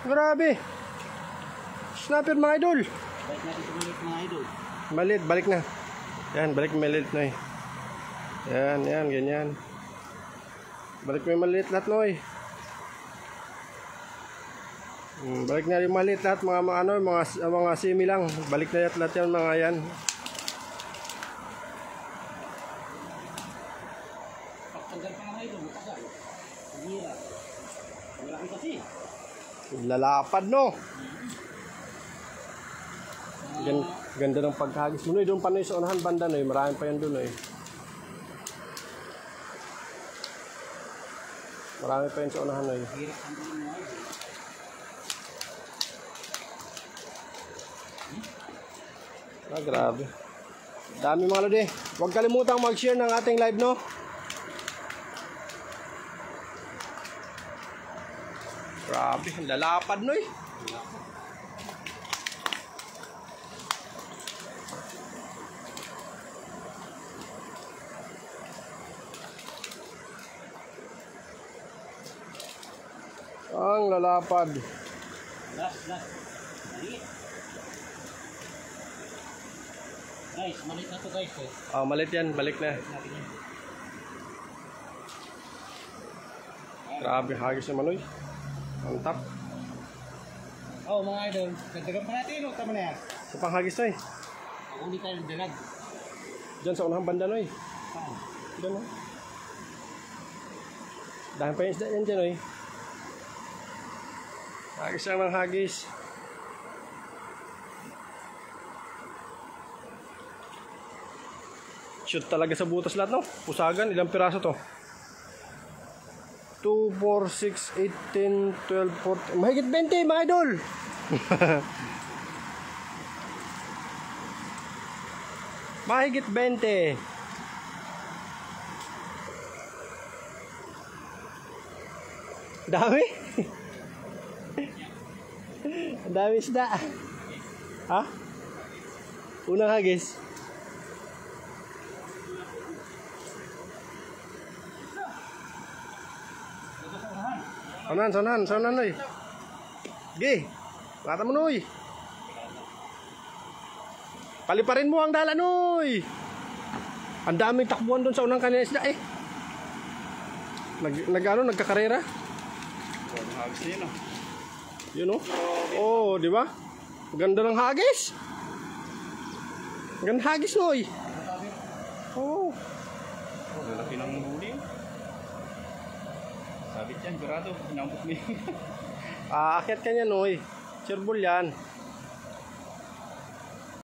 Grabe. Snapper mga idol. Balik natin sa maliit mga idol. Maliit, balik na. Yan, balik maliit Noy. Yan, yan, ganyan. Balik mo yung maliit lahat Noy. Balik na yung maliit lahat mga simi lang. Balik na lahat yan mga yan. Pagtanggal pa mga idol, matagal. Ang hirap. Malaki kasi. Lalapad no. Ganda ng pagkahagis mo Noy. Doon pa Noy sa unahan banda Noy. Marami pa yan doon Noy. Marami pa yan sa unahan Noy. Hirap ang doon mga idol. Grabe. Dami mga lodi. Huwag kalimutang mag-share ng ating live no. Grabe, lalapad Noy. Ang lalapad. Last. Maliit. Guys, maliit na to guys. Malit yan, balik na. Natin yan. Grabe, hagis naman Noy. Ang top. Oh mga idol, dagdagan pa natin. Huwag tama na yan. Ito pang hagis Noy. Ako hindi tayo dalag. Diyan sa unahang banda Noy. Saan? Diyan no. Dahil pa yung isda yan dyan Noy. Hagis lang ng hagis. Shoot talaga sa butas lahat no. Pusagan, ilang piraso to? 2, 4, 6, 8, 10, 12, 14. Mahigit 20 mga idol. Mahigit 20. Dami. Ang dami isda. Ha? Unang hagis. Saunan Noy. Gi. Lata mo Noy. Paliparin mo ang dala Noy. Ang daming takbuhan doon sa unang kanina isda eh. Nagkakarera. Hagis na yun. Yun oh. Oh, di ba? Ganda ng hagis. Ganda hagis Noy. Oh. Lalaki ng huli. Sabit yan, sigurado. Pinambot mo yun. Aakyat ka niya Noy. Sureball yan.